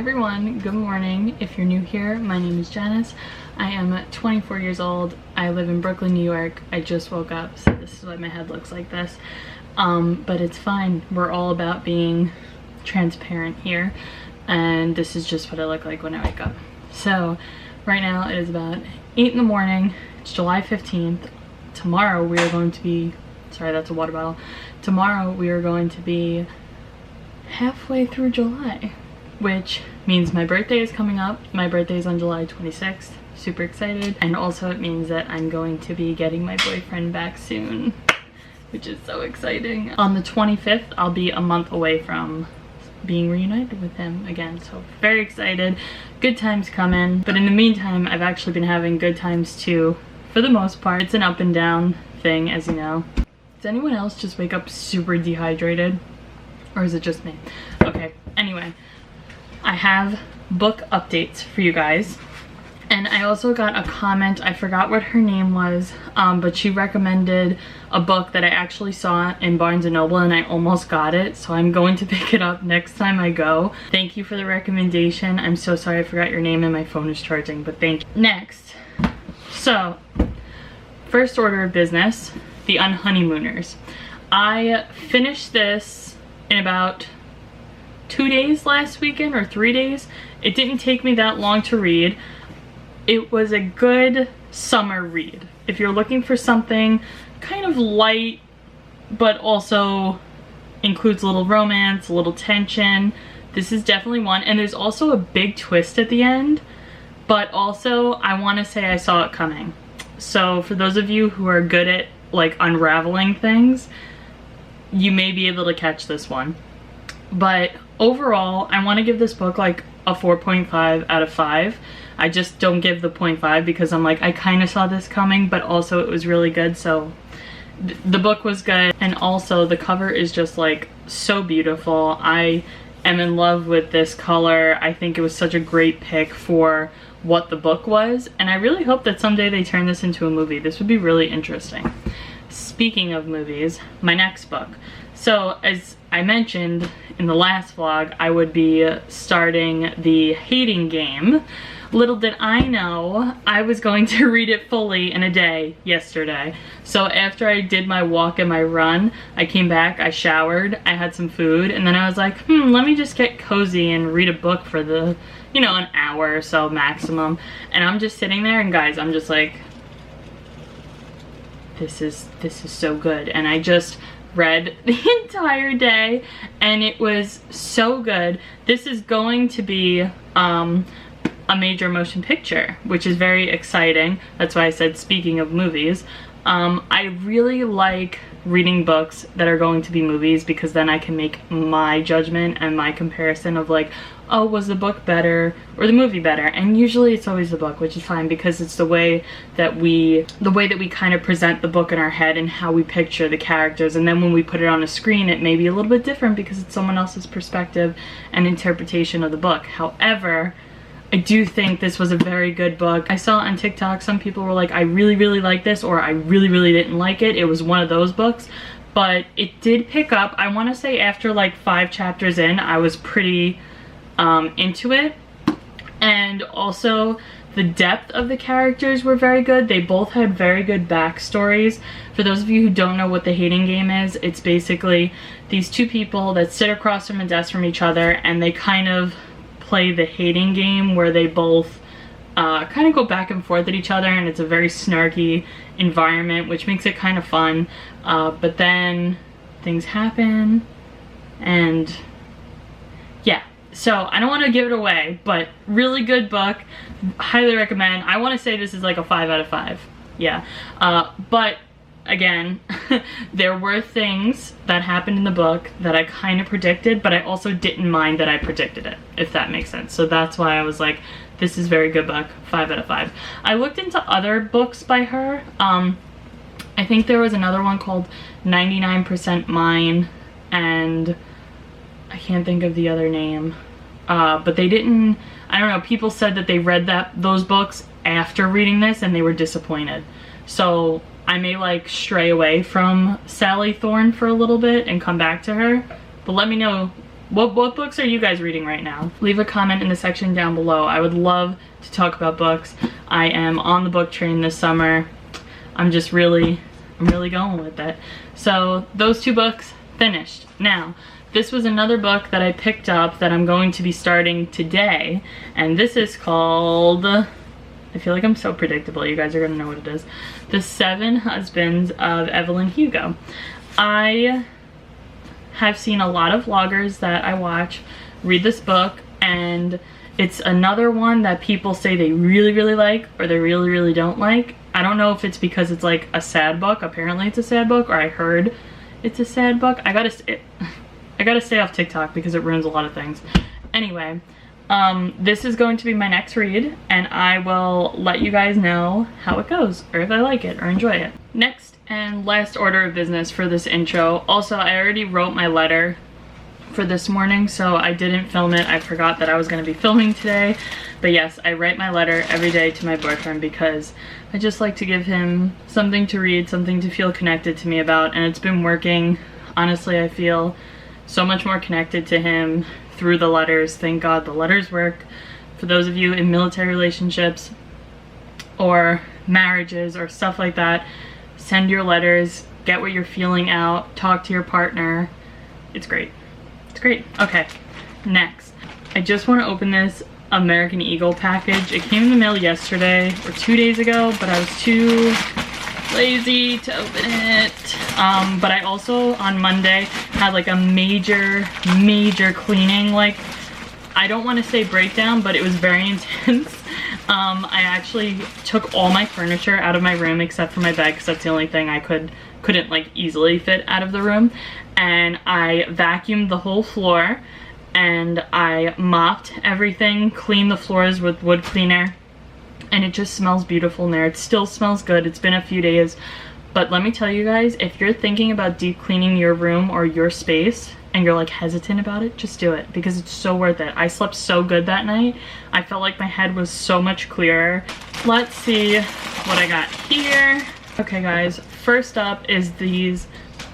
everyone, good morning. If you're new here, my name is Janice. I am 24 years old. I live in Brooklyn, New York. I just woke up, so this is why my head looks like this. But it's fine. We're all about being transparent here, and this is just what I look like when I wake up. So right now it is about 8 in the morning. It's July 15th. Tomorrow we are going to be, sorry, that's a water bottle. Tomorrow we are going to be halfway through July, which means my birthday is coming up. My birthday is on July 26th. Super excited. And also it means that I'm going to be getting my boyfriend back soon, which is so exciting. On the 25th, I'll be a month away from being reunited with him again, so very excited. Good times coming. But in the meantime, I've actually been having good times too, for the most part. It's an up and down thing, as you know. Does anyone else just wake up super dehydrated? Or is it just me? Okay, anyway. I have book updates for you guys. And I also got a comment, I forgot what her name was, but she recommended a book that I actually saw in Barnes & Noble and I almost got it, so I'm going to pick it up next time I go. Thank you for the recommendation. I'm so sorry I forgot your name and my phone is charging, but thank you. Next, so, first order of business, The Unhoneymooners. I finished this in about 2 days last weekend, or 3 days. It didn't take me that long to read. It was a good summer read. If you're looking for something kind of light, but also includes a little romance, a little tension, this is definitely one. And there's also a big twist at the end, but also I want to say I saw it coming. So for those of you who are good at like unraveling things, you may be able to catch this one. But overall, I want to give this book like a 4.5 out of 5. I just don't give the 0.5 because I'm like, I kind of saw this coming, but also it was really good. So the book was good. And also the cover is just like so beautiful. I am in love with this color. I think it was such a great pick for what the book was. And I really hope that someday they turn this into a movie. This would be really interesting. Speaking of movies, my next book. So as I mentioned in the last vlog, I would be starting The Hating Game. Little did I know, I was going to read it fully in a day yesterday. So after I did my walk and my run, I came back, I showered, I had some food, and then I was like, let me just get cozy and read a book for the, you know, an hour or so maximum. And I'm just sitting there, and guys, I'm just like, this is so good. And I just read the entire day and it was so good. This is going to be a major motion picture, which is very exciting. That's why I said speaking of movies. I really like reading books that are going to be movies because then I can make my judgment and my comparison of like, oh, was the book better or the movie better? And usually it's always the book, which is fine because it's the way that we kind of present the book in our head and how we picture the characters. And then when we put it on a screen, it may be a little bit different because it's someone else's perspective and interpretation of the book. However, I do think this was a very good book. I saw on TikTok some people were like, I really, really like this, or I really, really didn't like it. It was one of those books, but it did pick up. I want to say after like 5 chapters in, I was pretty into it. And also the depth of the characters were very good. They both had very good backstories. For those of you who don't know what The Hating Game is, it's basically these two people that sit across from a desk from each other and they kind of play the hating game where they both kind of go back and forth at each other, and it's a very snarky environment, which makes it kind of fun. But then things happen, and yeah. So I don't want to give it away, but really good book. Highly recommend. I want to say this is like a 5 out of 5. Yeah. But again, there were things that happened in the book that I kind of predicted, but I also didn't mind that I predicted it, if that makes sense. So that's why I was like, this is a very good book, 5 out of 5. I looked into other books by her. I think there was another one called 99% Mine, and I can't think of the other name. But they didn't, I don't know, people said that they read those books after reading this and they were disappointed. So I may like stray away from Sally Thorne for a little bit and come back to her. But let me know What books are you guys reading right now? Leave a comment in the section down below. I would love to talk about books. I am on the book train this summer. I'm really going with it. So those 2 books finished. Now, this was another book that I picked up that I'm going to be starting today, and this is called, I feel like I'm so predictable, you guys are gonna know what it is, The 7 Husbands of Evelyn Hugo. I have seen a lot of vloggers that I watch read this book, and it's another one that people say they really like or they really don't like. I don't know if it's because it's like a sad book, apparently it's a sad book, or I heard it's a sad book. I gotta stay off TikTok because it ruins a lot of things. Anyway, this is going to be my next read, and I will let you guys know how it goes, or if I like it or enjoy it. Next and last order of business for this intro. Also, I already wrote my letter for this morning, so I didn't film it. I forgot that I was going to be filming today. But yes, I write my letter every day to my boyfriend because I just like to give him something to read, something to feel connected to me about, and it's been working. Honestly, I feel so much more connected to him through the letters. Thank God the letters work. For those of you in military relationships or marriages or stuff like that, send your letters, get what you're feeling out, talk to your partner. It's great. It's great. Okay, next. I just want to open this American Eagle package. It came in the mail yesterday or 2 days ago, but I was too lazy to open it. But I also on Monday had like a major cleaning, like, I don't want to say breakdown, but it was very intense. I actually took all my furniture out of my room except for my bed, because that's the only thing I couldn't like easily fit out of the room, and I vacuumed the whole floor, and I mopped everything, cleaned the floors with wood cleaner, and it just smells beautiful in there. It still smells good. It's been a few days, but let me tell you guys, if you're thinking about deep cleaning your room or your space and you're like hesitant about it, just do it, because it's so worth it. I slept so good that night. I felt like my head was so much clearer. Let's see what I got here. Okay guys, first up is these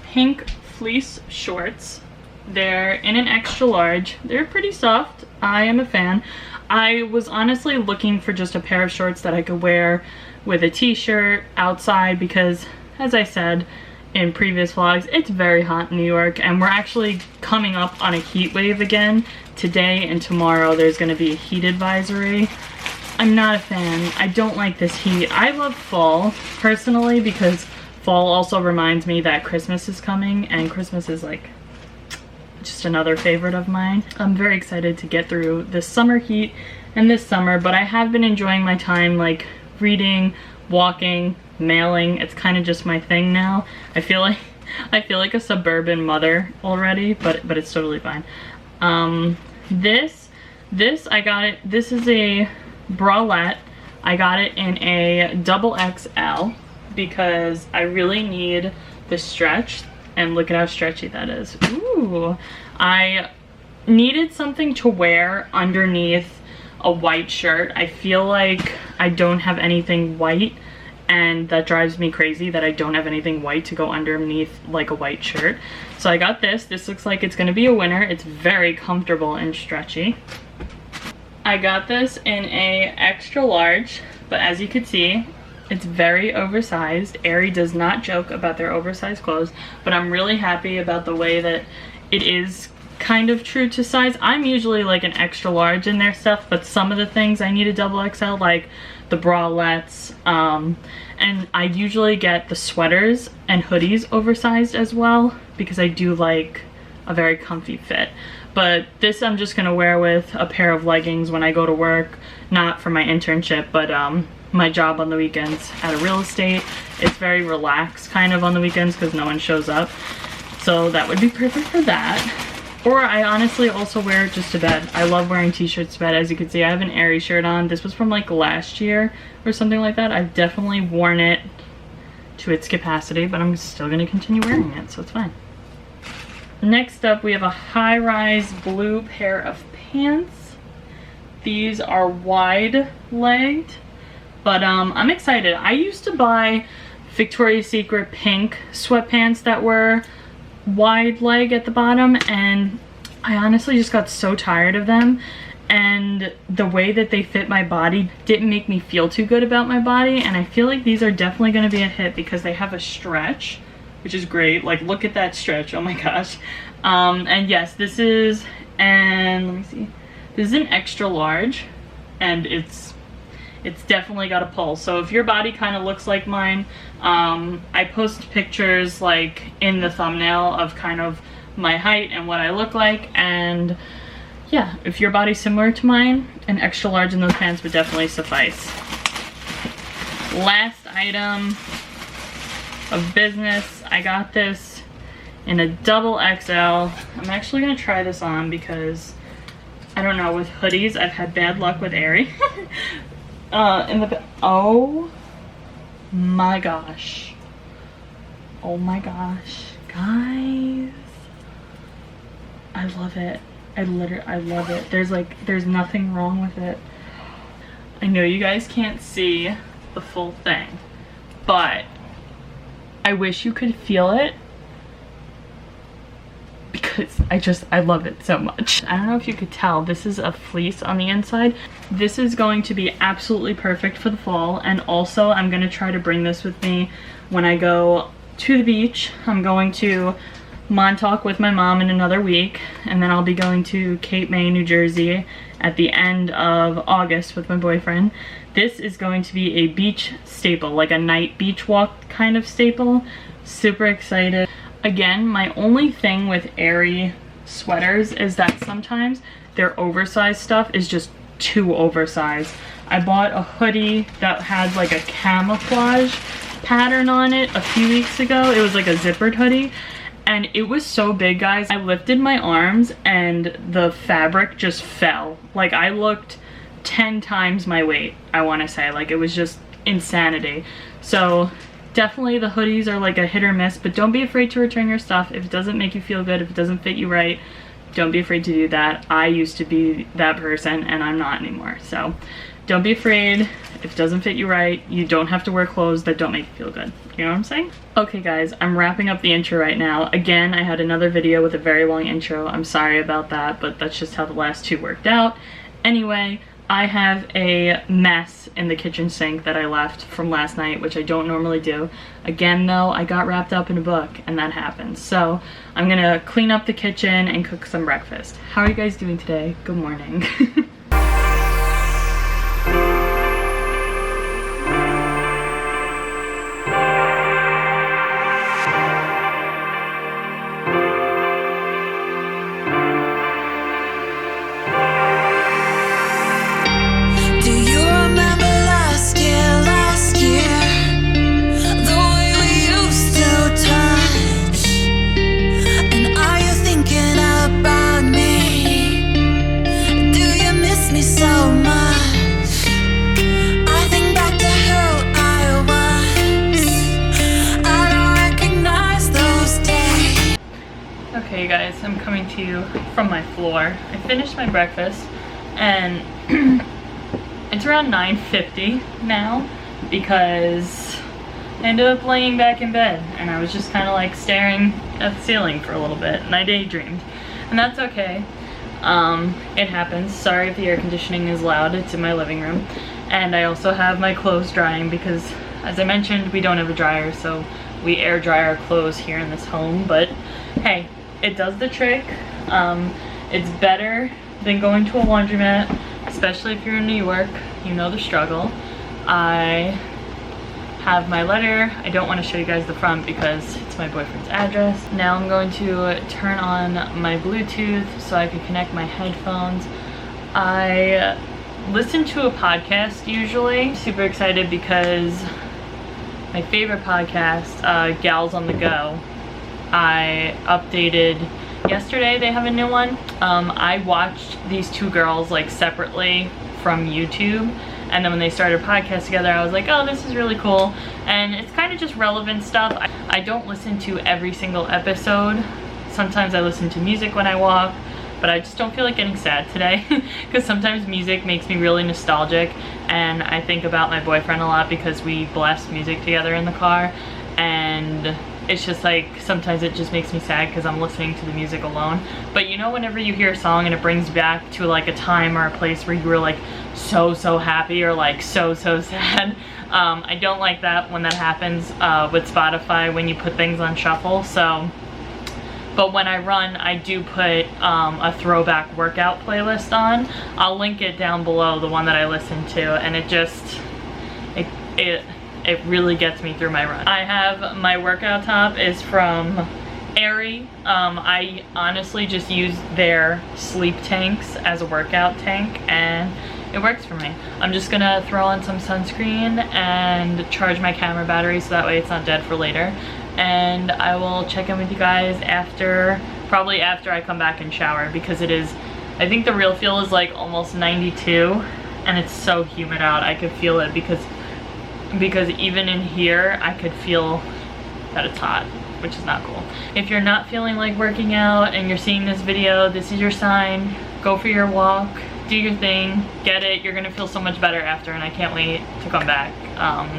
pink fleece shorts. They're in an extra large. They're pretty soft. I am a fan. I was honestly looking for just a pair of shorts that I could wear with a t-shirt outside, because as I said in previous vlogs, it's very hot in New York, and we're actually coming up on a heat wave again. Today and tomorrow there's going to be a heat advisory. I'm not a fan. I don't like this heat. I love fall personally, because fall also reminds me that Christmas is coming, and Christmas is like just another favorite of mine. I'm very excited to get through this summer heat and this summer, but I have been enjoying my time like reading, walking, mailing. It's kind of just my thing now. I feel like a suburban mother already, but it's totally fine. This I got it. This is a bralette. I got it in a double XL because I really need the stretch, and look at how stretchy that is. Ooh, I needed something to wear underneath a white shirt. I feel like I don't have anything white, and that drives me crazy that I don't have anything white to go underneath like a white shirt. So I got this. This looks like it's gonna be a winner. It's very comfortable and stretchy. I got this in a extra large, but as you can see, it's very oversized. Aerie does not joke about their oversized clothes, but I'm really happy about the way that it is kind of true to size. I'm usually like an extra large in their stuff, but some of the things I need a double XL, like the bralettes, and I usually get the sweaters and hoodies oversized as well, because I do like a very comfy fit. But this I'm just gonna wear with a pair of leggings when I go to work, not for my internship, but my job on the weekends at a real estate. It's very relaxed kind of on the weekends because no one shows up, so that would be perfect for that. Or I honestly also wear it just to bed. I love wearing t-shirts to bed. As you can see, I have an Aerie shirt on. This was from like last year or something like that. I've definitely worn it to its capacity, but I'm still gonna continue wearing it, so it's fine. Next up, we have a high-rise blue pair of pants. These are wide-legged, but I'm excited. I used to buy Victoria's Secret pink sweatpants that were wide leg at the bottom, and I honestly just got so tired of them, and the way that they fit my body didn't make me feel too good about my body, and I feel like these are definitely going to be a hit because they have a stretch, which is great. Like, look at that stretch, oh my gosh. And yes, this is, and let me see, this is an extra large, and it's definitely got a pull. So if your body kind of looks like mine, I post pictures like in the thumbnail of kind of my height and what I look like, and yeah, if your body's similar to mine, an extra large in those pants would definitely suffice. Last item of business, I got this in a double XL. I'm actually gonna try this on because I don't know, with hoodies I've had bad luck with aerie. Oh my gosh, oh my gosh, guys, I love it. I love it. There's nothing wrong with it. I know you guys can't see the full thing, but I wish you could feel it because I love it so much. I don't know if you could tell, this is a fleece on the inside. This is going to be absolutely perfect for the fall, and also I'm gonna try to bring this with me when I go to the beach. I'm going to Montauk with my mom in another week, and then I'll be going to Cape May, New Jersey at the end of August with my boyfriend. This is going to be a beach staple, like a night beach walk kind of staple. Super excited. Again, my only thing with aerie sweaters is that sometimes their oversized stuff is just too oversized. I bought a hoodie that had like a camouflage pattern on it a few weeks ago. It was like a zippered hoodie, and it was so big, guys. I lifted my arms and the fabric just fell. Like, I looked 10 times my weight, I want to say. Like, it was just insanity. So definitely the hoodies are like a hit or miss, but don't be afraid to return your stuff. If it doesn't make you feel good, if it doesn't fit you right, don't be afraid to do that. I used to be that person and I'm not anymore. So don't be afraid. If it doesn't fit you right, you don't have to wear clothes that don't make you feel good. You know what I'm saying? Okay guys, I'm wrapping up the intro right now. Again, I had another video with a very long intro. I'm sorry about that, but that's just how the last two worked out. Anyway, I have a mess in the kitchen sink that I left from last night, which I don't normally do. Again though, I got wrapped up in a book and that happens. So I'm gonna clean up the kitchen and cook some breakfast. How are you guys doing today? Good morning. Okay guys, I'm coming to you from my floor. I finished my breakfast and it's around 9:50 now because I ended up laying back in bed and I was just kind of like staring at the ceiling for a little bit and I daydreamed, and that's okay. It happens. Sorry if the air conditioning is loud. It's in my living room, and I also have my clothes drying because, as I mentioned, we don't have a dryer, so we air dry our clothes here in this home. But hey, it does the trick. It's better than going to a laundromat, especially if you're in New York. You know the struggle. I have my letter. I don't want to show you guys the front because it's my boyfriend's address. Now I'm going to turn on my Bluetooth so I can connect my headphones. I listen to a podcast usually. Super excited because my favorite podcast, Gals on the Go, I updated yesterday. They have a new one. I watched these two girls like separately from YouTube, and then when they started a podcast together, I was like, oh, this is really cool. And it's kind of just relevant stuff. I don't listen to every single episode. Sometimes I listen to music when I walk, but I just don't feel like getting sad today because sometimes music makes me really nostalgic, and I think about my boyfriend a lot because we blast music together in the car, and it's just like sometimes it just makes me sad because I'm listening to the music alone. But you know, whenever you hear a song and it brings you back to like a time or a place where you were like so happy or like so sad. I don't like that when that happens with Spotify when you put things on shuffle. So, but when I run, I do put a throwback workout playlist on. I'll link it down below, the one that I listen to, and it just, it really gets me through my run. I have my workout top is from Aerie. I honestly just use their sleep tanks as a workout tank, and it works for me. I'm just gonna throw on some sunscreen and charge my camera battery so that way it's not dead for later. And I will check in with you guys after, probably after I come back and shower, because it is, I think the real feel is like almost 92 and it's so humid out. I could feel it because even in here I could feel that it's hot, which is not cool. If you're not feeling like working out and you're seeing this video, this is your sign. Go for your walk, do your thing, get it. You're gonna feel so much better after, and I can't wait to come back.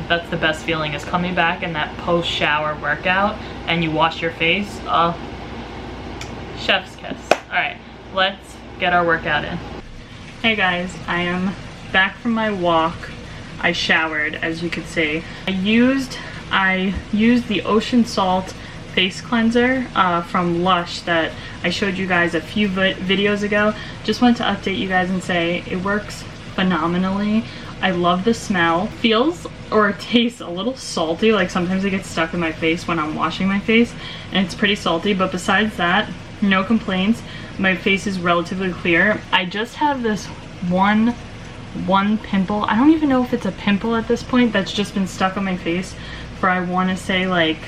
That's the best feeling, is coming back and that post-shower workout and you wash your face. Oh, chef's kiss. All right, let's get our workout in. Hey guys, I am back from my walk. I showered, as you could see. I used the Ocean Salt face cleanser from Lush that I showed you guys a few videos ago. Just wanted to update you guys and say it works phenomenally. I love the smell. Feels or tastes a little salty, like sometimes it gets stuck in my face when I'm washing my face and it's pretty salty, but besides that, no complaints. My face is relatively clear. I just have this one pimple. I don't even know if it's a pimple at this point, that's just been stuck on my face for, I want to say, like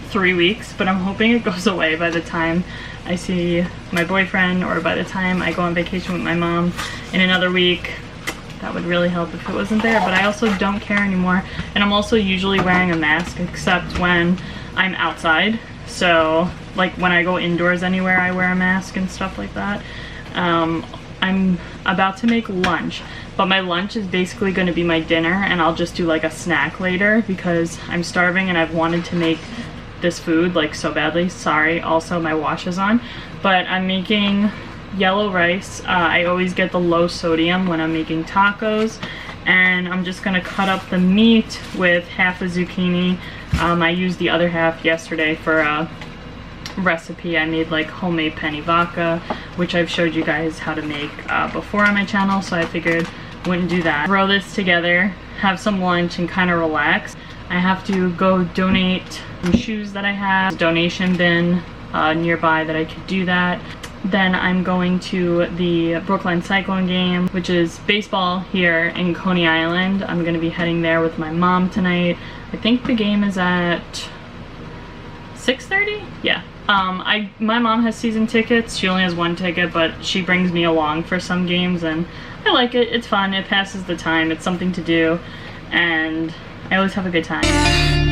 3 weeks, but I'm hoping it goes away by the time I see my boyfriend or by the time I go on vacation with my mom in another week. That would really help if it wasn't there, but I also don't care anymore. And I'm also usually wearing a mask except when I'm outside. So like when I go indoors anywhere, I wear a mask and stuff like that. I'm about to make lunch, but my lunch is basically going to be my dinner, and I'll just do like a snack later because I'm starving and I've wanted to make this food like so badly. Sorry, also my wash is on, but I'm making yellow rice. I always get the low sodium when I'm making tacos, and I'm just gonna cut up the meat with half a zucchini. I used the other half yesterday for a recipe. I made like homemade penne vodka, which I've showed you guys how to make before on my channel, so I figured wouldn't do that. Throw this together, have some lunch, and kind of relax. I have to go donate some shoes that I have, donation bin nearby that I could do that. Then I'm going to the Brooklyn Cyclone game, which is baseball here in Coney Island. I'm going to be heading there with my mom tonight. I think the game is at 6:30? Yeah. My mom has season tickets. She only has one ticket, but she brings me along for some games, and I like it. It's fun. It passes the time. It's something to do, and I always have a good time.